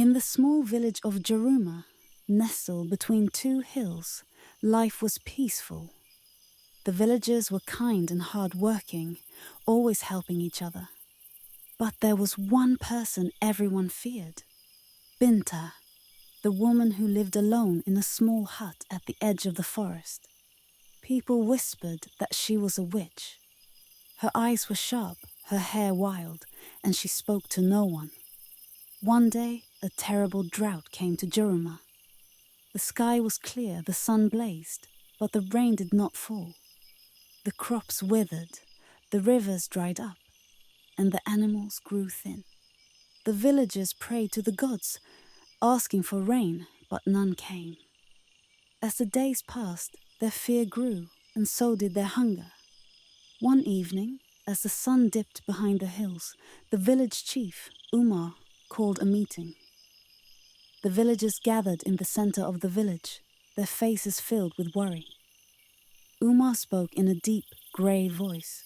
In the small village of Joruma, nestled between two hills, life was peaceful. The villagers were kind and hard-working, always helping each other. But there was one person everyone feared. Binta, the woman who lived alone in a small hut at the edge of the forest. People whispered that she was a witch. Her eyes were sharp, her hair wild, and she spoke to no one. One day, a terrible drought came to Joruma. The sky was clear, the sun blazed, but the rain did not fall. The crops withered, the rivers dried up, and the animals grew thin. The villagers prayed to the gods, asking for rain, but none came. As the days passed, their fear grew, and so did their hunger. One evening, as the sun dipped behind the hills, the village chief, Umar, called a meeting. The villagers gathered in the center of the village, their faces filled with worry. Umar spoke in a deep, grey voice.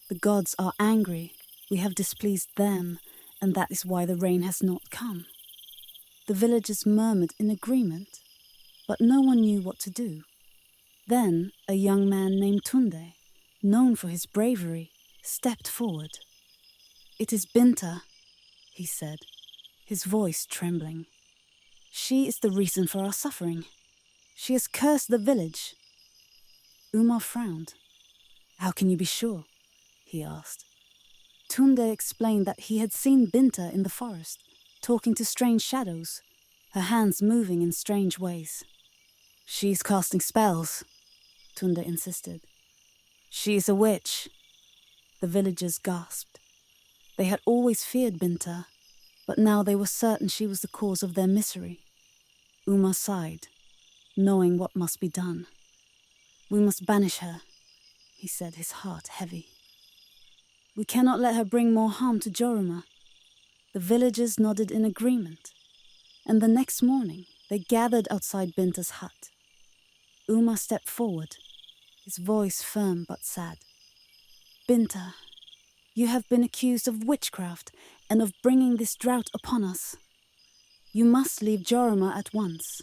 The gods are angry. We have displeased them, and that is why the rain has not come. The villagers murmured in agreement, but no one knew what to do. Then a young man named Tunde, known for his bravery, stepped forward. "It is Binta," he said, his voice trembling. "She is the reason for our suffering. She has cursed the village." Umar frowned. "How can you be sure?" he asked. Tunde explained that he had seen Binta in the forest, talking to strange shadows, her hands moving in strange ways. "She is casting spells," Tunde insisted. "She is a witch." The villagers gasped. They had always feared Binta, but now they were certain she was the cause of their misery. Umar sighed, knowing what must be done. "We must banish her," he said, his heart heavy. "We cannot let her bring more harm to Joruma." The villagers nodded in agreement, and the next morning they gathered outside Binta's hut. Umar stepped forward, his voice firm but sad. "Binta, you have been accused of witchcraft and of bringing this drought upon us. You must leave Joruma at once."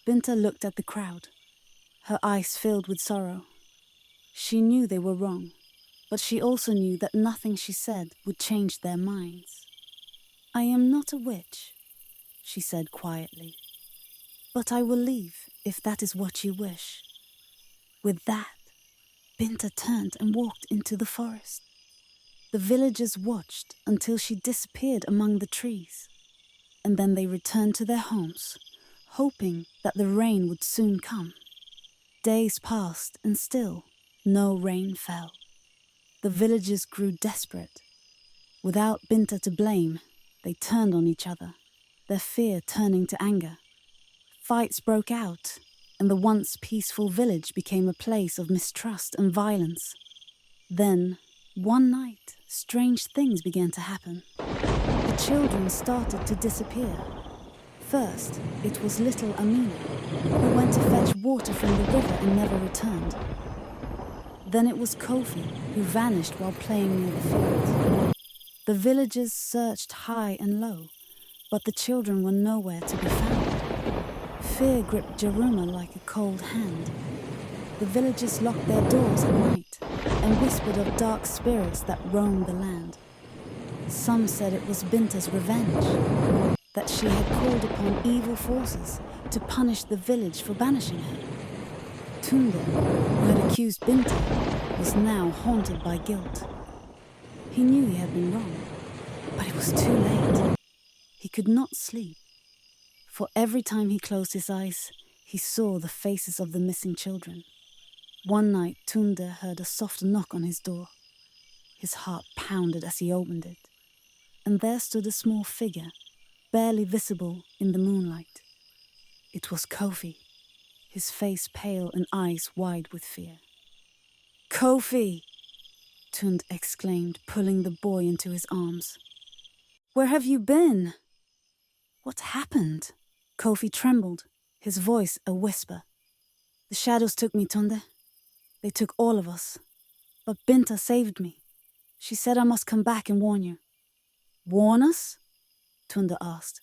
Binta looked at the crowd, her eyes filled with sorrow. She knew they were wrong, but she also knew that nothing she said would change their minds. "I am not a witch," she said quietly, "but I will leave if that is what you wish." With that, Binta turned and walked into the forest. The villagers watched until she disappeared among the trees, and then they returned to their homes, hoping that the rain would soon come. Days passed and still no rain fell. The villagers grew desperate. Without Binta to blame, they turned on each other, their fear turning to anger. Fights broke out, and the once peaceful village became a place of mistrust and violence. Then, one night, strange things began to happen. The children started to disappear. First, it was little Amina, who went to fetch water from the river and never returned. Then it was Kofi, who vanished while playing near the field. The villagers searched high and low, but the children were nowhere to be found. Fear gripped Jerrima like a cold hand. The villagers locked their doors at night and whispered of dark spirits that roamed the land. Some said it was Binta's revenge, that she had called upon evil forces to punish the village for banishing her. Tunde, who had accused Binta, was now haunted by guilt. He knew he had been wrong, but it was too late. He could not sleep, for every time he closed his eyes, he saw the faces of the missing children. One night, Tunde heard a soft knock on his door. His heart pounded as he opened it, and there stood a small figure, barely visible in the moonlight. It was Kofi, his face pale and eyes wide with fear. "Kofi!" Tunde exclaimed, pulling the boy into his arms. "Where have you been?" "What happened?" Kofi trembled, his voice a whisper. "The shadows took me, Tunde. They took all of us. But Binta saved me. She said I must come back and warn you." "Warn us?" Tunde asked,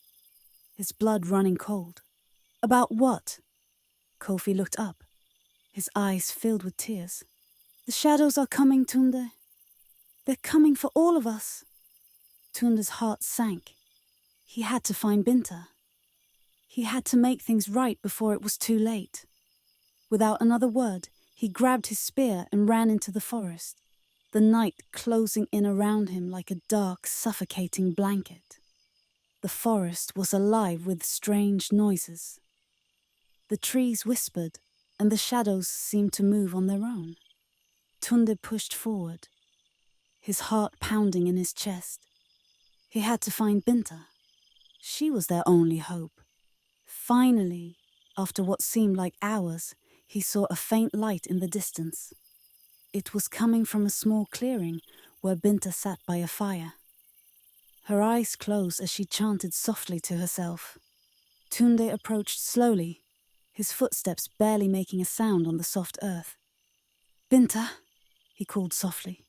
his blood running cold. About what? Kofi looked up, his eyes filled with tears. The shadows are coming, Tunde. They're coming for all of us. Tunde's heart sank. He had to find Binta. He had to make things right before it was too late. Without another word, he grabbed his spear and ran into the forest, the night closing in around him like a dark, suffocating blanket. The forest was alive with strange noises. The trees whispered, and the shadows seemed to move on their own. Tunde pushed forward, his heart pounding in his chest. He had to find Binta. She was their only hope. Finally, after what seemed like hours, he saw a faint light in the distance. It was coming from a small clearing where Binta sat by a fire. Her eyes closed as she chanted softly to herself. Tunde approached slowly, his footsteps barely making a sound on the soft earth. Binta, he called softly.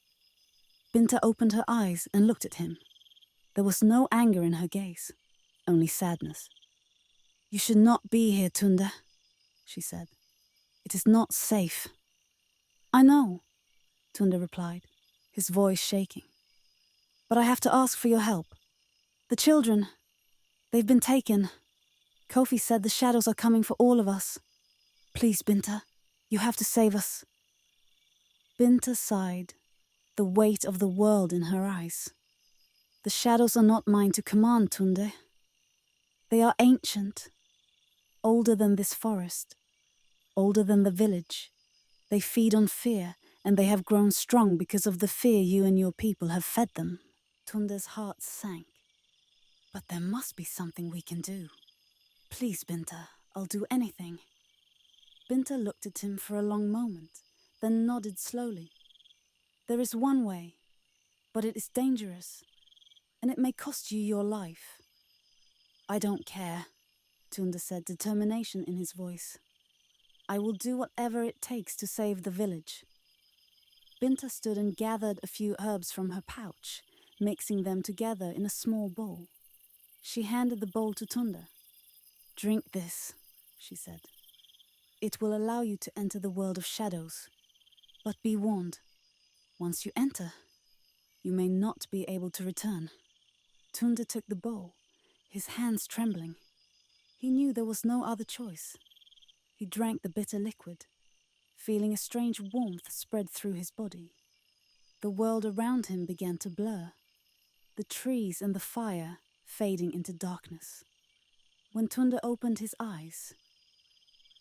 Binta opened her eyes and looked at him. There was no anger in her gaze, only sadness. You should not be here, Tunde, she said. It is not safe. I know, Tunde replied, his voice shaking. But I have to ask for your help. The children, they've been taken. Kofi said the shadows are coming for all of us. Please, Binta, you have to save us. Binta sighed, the weight of the world in her eyes. The shadows are not mine to command, Tunde. They are ancient, older than this forest, older than the village. They feed on fear, and they have grown strong because of the fear you and your people have fed them. Tunde's heart sank. But there must be something we can do. Please, Binta, I'll do anything. Binta looked at him for a long moment, then nodded slowly. There is one way, but it is dangerous, and it may cost you your life. I don't care, Tunde said, determination in his voice. I will do whatever it takes to save the village. Binta stood and gathered a few herbs from her pouch, mixing them together in a small bowl. She handed the bowl to Tunde. Drink this, she said. It will allow you to enter the world of shadows. But be warned, once you enter, you may not be able to return. Tunde took the bowl, his hands trembling. He knew there was no other choice. He drank the bitter liquid, feeling a strange warmth spread through his body. The world around him began to blur, the trees and the fire fading into darkness. When Tunde opened his eyes,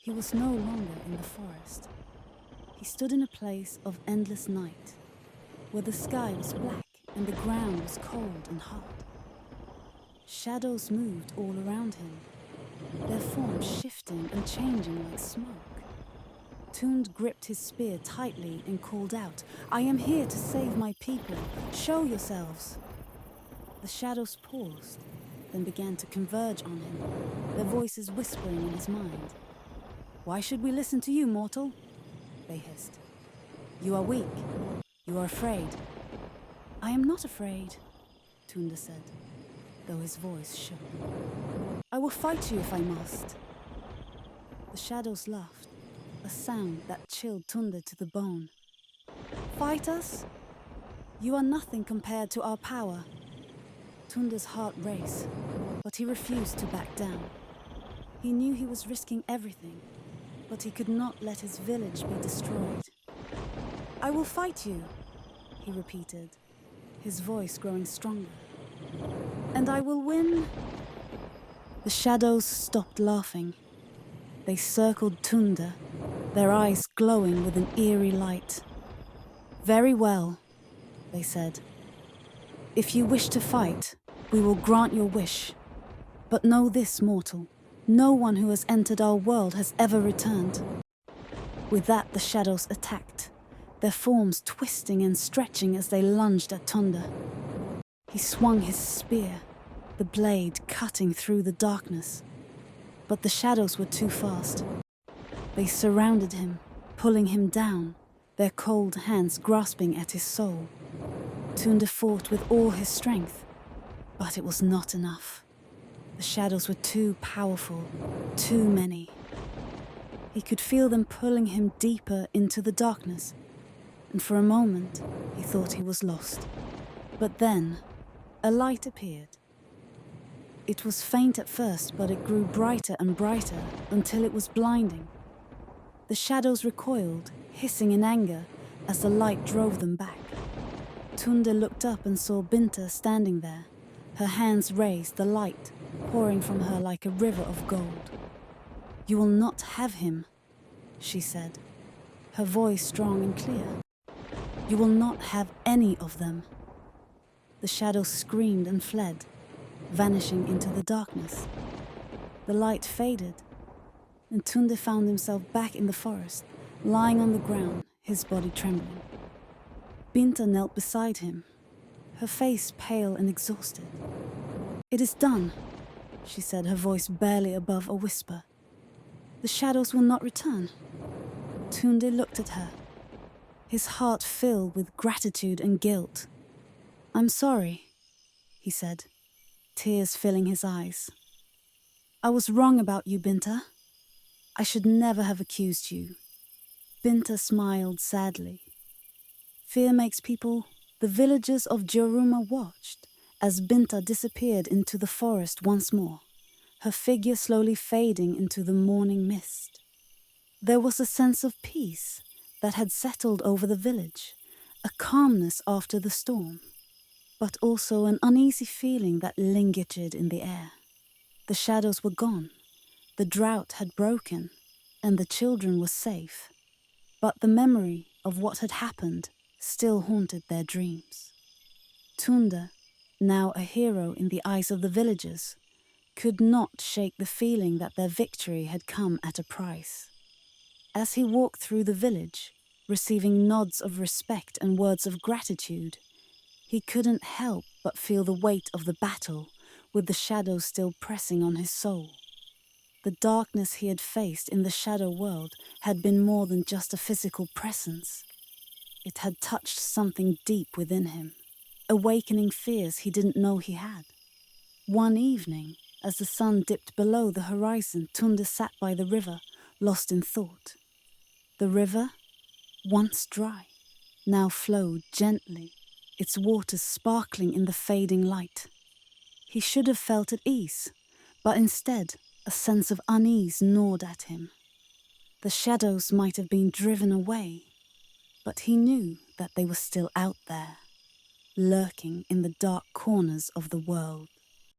he was no longer in the forest. He stood in a place of endless night, where the sky was black and the ground was cold and hard. Shadows moved all around him, their forms shifting and changing like smoke. Tunde gripped his spear tightly and called out, I am here to save my people. Show yourselves. The shadows paused, then began to converge on him, their voices whispering in his mind. Why should we listen to you, mortal? They hissed. You are weak. You are afraid. I am not afraid, Tunde said, though his voice shook. I will fight you if I must. The shadows laughed, a sound that chilled Tunde to the bone. Fight us? You are nothing compared to our power. Tunde's heart raced, but he refused to back down. He knew he was risking everything, but he could not let his village be destroyed. I will fight you, he repeated, his voice growing stronger. And I will win. The shadows stopped laughing. They circled Tunde, their eyes glowing with an eerie light. Very well, they said. If you wish to fight, we will grant your wish. But know this, mortal, no one who has entered our world has ever returned. With that, the shadows attacked, their forms twisting and stretching as they lunged at Tunde. He swung his spear, the blade cutting through the darkness. But the shadows were too fast. They surrounded him, pulling him down, their cold hands grasping at his soul. Tunde fought with all his strength, but it was not enough. The shadows were too powerful, too many. He could feel them pulling him deeper into the darkness, and for a moment he thought he was lost. But then a light appeared. It was faint at first, but it grew brighter and brighter until it was blinding. The shadows recoiled, hissing in anger as the light drove them back. Tunde looked up and saw Binta standing there, her hands raised, the light pouring from her like a river of gold. "You will not have him," she said, her voice strong and clear. "You will not have any of them." The shadows screamed and fled, vanishing into the darkness. The light faded, and Tunde found himself back in the forest, lying on the ground, his body trembling. Binta knelt beside him, her face pale and exhausted. "It is done," she said, her voice barely above a whisper. "The shadows will not return." Tunde looked at her, his heart filled with gratitude and guilt. "I'm sorry," he said, tears filling his eyes. "I was wrong about you, Binta. I should never have accused you." Binta smiled sadly. Fear makes people. The villagers of Joruma watched as Binta disappeared into the forest once more, her figure slowly fading into the morning mist. There was a sense of peace that had settled over the village, a calmness after the storm, but also an uneasy feeling that lingered in the air. The shadows were gone, the drought had broken, and the children were safe. But the memory of what had happened still haunted their dreams. Tunde, now a hero in the eyes of the villagers, could not shake the feeling that their victory had come at a price. As he walked through the village, receiving nods of respect and words of gratitude, he couldn't help but feel the weight of the battle, with the shadows still pressing on his soul. The darkness he had faced in the shadow world had been more than just a physical presence. It had touched something deep within him, awakening fears he didn't know he had. One evening, as the sun dipped below the horizon, Tunde sat by the river, lost in thought. The river, once dry, now flowed gently, its waters sparkling in the fading light. He should have felt at ease, but instead a sense of unease gnawed at him. The shadows might have been driven away, but he knew that they were still out there, lurking in the dark corners of the world.